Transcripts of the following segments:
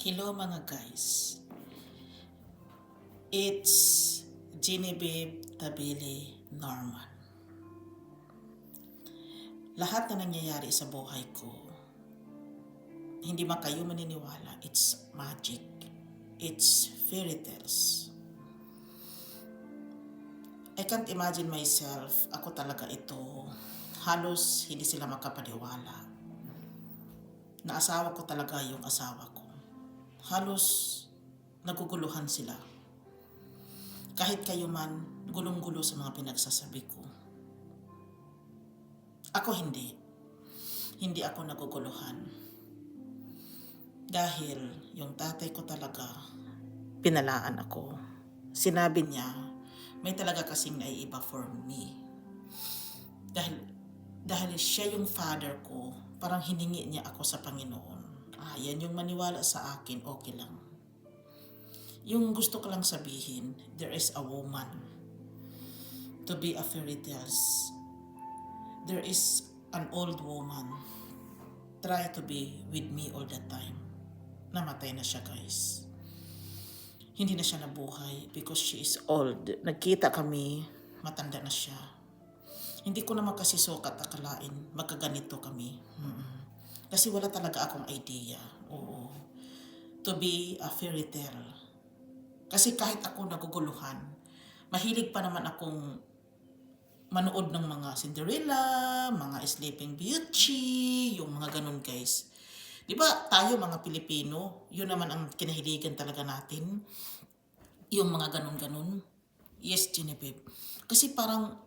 Hello mga guys, it's Genevieve Tabili Norman. Lahat na nangyayari sa buhay ko, hindi man kayo maniniwala, it's magic, it's fairy tales. I can't imagine myself, ako talaga ito, halos hindi sila makapaniwala. Na asawa ko talaga yung asawa ko. Halos naguguluhan sila. Kahit kayo man, gulong-gulo sa mga pinagsasabi ko. Ako hindi. Hindi ako naguguluhan. Dahil yung tatay ko talaga, pinalaan ako. Sinabi niya, may talaga kasing naiiba for me. Dahil siya yung father ko, parang hiningi niya ako sa Panginoon. Yan yung maniwala sa akin, okay lang. Yung gusto ko lang sabihin, there is a woman to be a fairy tales. There is an old woman try to be with me all the time. Namatay na siya, guys. Hindi na siya nabuhay because she is old. Nagkita kami, matanda na siya. Hindi ko naman kasi sukat akalain magkaganito kami. Kasi wala talaga akong idea. Oo. To be a fairy tale. Kasi kahit ako naguguluhan, mahilig pa naman akong manood ng mga Cinderella, mga Sleeping Beauty, yung mga ganun, guys. Di ba tayo mga Pilipino, yun naman ang kinahiligan talaga natin. Yung mga ganun-ganun. Yes, Genevieve. Kasi parang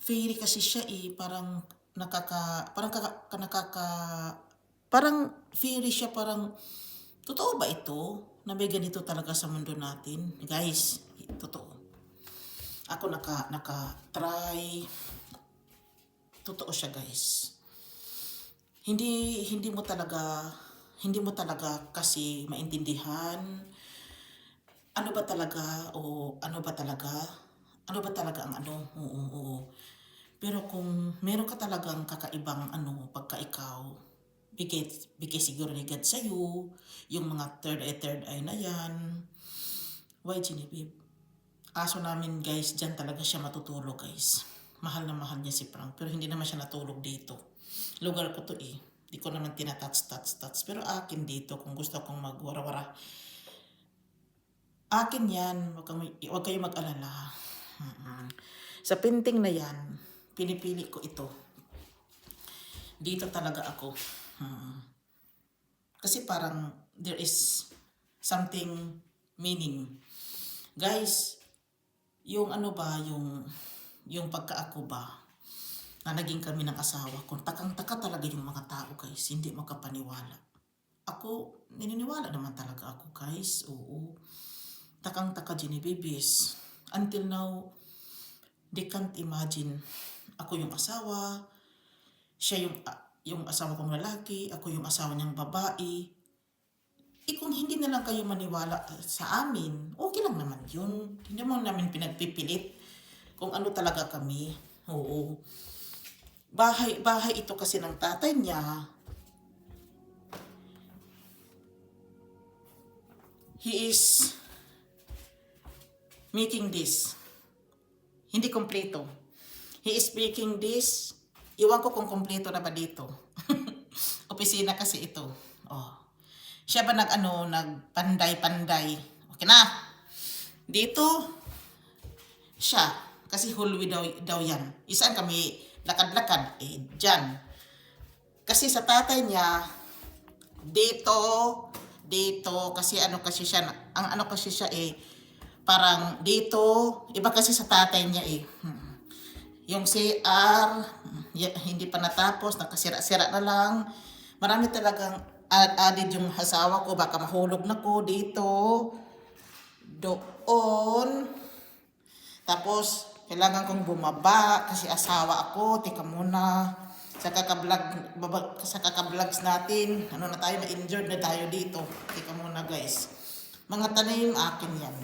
fairy kasi siya parang parang fairy siya, parang totoo ba ito? Na may ganito talaga sa mundo natin? Guys, totoo. Ako naka-try. Totoo siya, guys. Hindi mo talaga kasi maintindihan ano ba talaga ang ano. Oo. Pero kung meron ka talagang kakaibang pagka ikaw, bigay siguro ni God sa'yo, yung mga third eye na yan. Why, Genevieve? Aso namin, guys, dyan talaga siya matutulog, guys. Mahal na mahal niya si Frank, pero hindi naman siya natulog dito. Lugar ko to Di ko naman tinatats. Pero akin dito, kung gusto kong magwara-wara. Akin yan, wag kayo mag-alala. Sa painting na yan, pinipili ko ito. Dito talaga ako. Kasi parang there is something meaning. Guys, yung yung pagka-ako ba, na naging kami ng asawa ko, takang-taka talaga yung mga tao, guys, hindi makapaniwala. Ako, naniniwala naman talaga ako, guys. Oo. Takang-taka, Genevieve. Until now, they can't imagine ako yung asawa, siya yung asawa kong lalaki, ako yung asawa niyang babae. Kung hindi na lang kayo maniwala sa amin, okay lang naman yun. Hindi naman namin pinagpipilit kung ano talaga kami. Oo. Bahay ito kasi ng tatay niya. He is making this. Hindi kompleto. He is making this. Iwan ko kung kompleto na ba dito. Opisina kasi ito. Siya ba nagpanday-panday? Okay na. Dito, siya. Kasi hallway daw yan. Isaan kami lakad-lakad? Dyan. Kasi sa tatay niya, dito, kasi kasi siya, parang dito, iba kasi sa tatay niya Yung CR, hindi pa natapos, nakasira-sira na lang. Marami talagang added yung asawa ko, baka mahulog na ko dito, doon. Tapos, kailangan kong bumaba kasi asawa ako, teka muna. Sa kaka-vlogs natin, na tayo, ma-injured na tayo dito. Teka muna, guys. Mga tanim akin yan.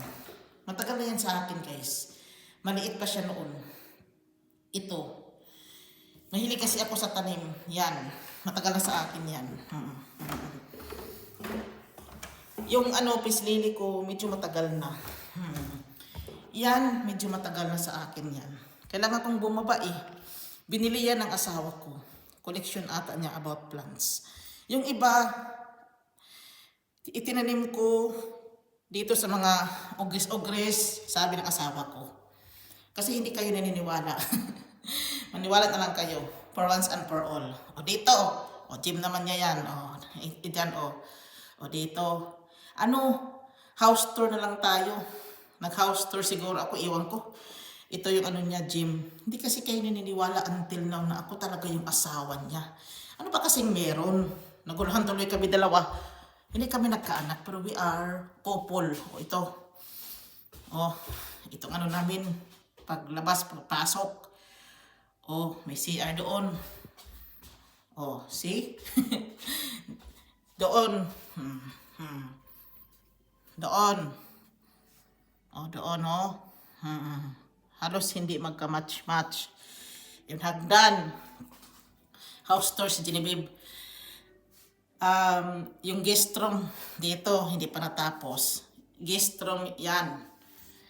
Matagal na yan sa akin, guys. Maliit pa siya noon. Ito. Mahilig kasi ako sa tanim. Yan. Matagal na sa akin yan. Yung ano, pislili ko, medyo matagal na. Yan, medyo matagal na sa akin yan. Kailangan kong bumaba eh. Binili yan ng asawa ko. Collection ata niya about plants. Yung iba, itinanim ko dito sa mga ogres-ogres, sabi ng asawa ko. Kasi hindi kayo naniniwala. Maniwala na lang kayo. For once and for all. O dito, o gym naman niya yan. O, dyan, o dito. Ano, house tour na lang tayo. Nag-house tour siguro ako, iwan ko. Ito yung ano niya, gym. Hindi kasi kayo naniniwala until now na ako talaga yung asawa niya. Ano ba kasing meron? Naguluhan tuloy kami dalawa. Hindi kami nagkaanak, pero we are couple. O ito. O, itong ano namin. Paglabas, pagpasok. O, may CR doon. O, see? Doon. Doon. O, doon, o. Halos hindi magka-match-match. Yung hagdan. House tour si Genevieve. Yung guest room dito, hindi pa natapos. Guest room, yan.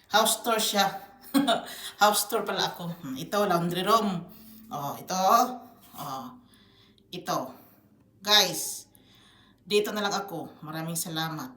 House tour siya. House tour pala ako. Ito, laundry room. Oh, ito. Oh, ito. Guys, dito na lang ako. Maraming salamat.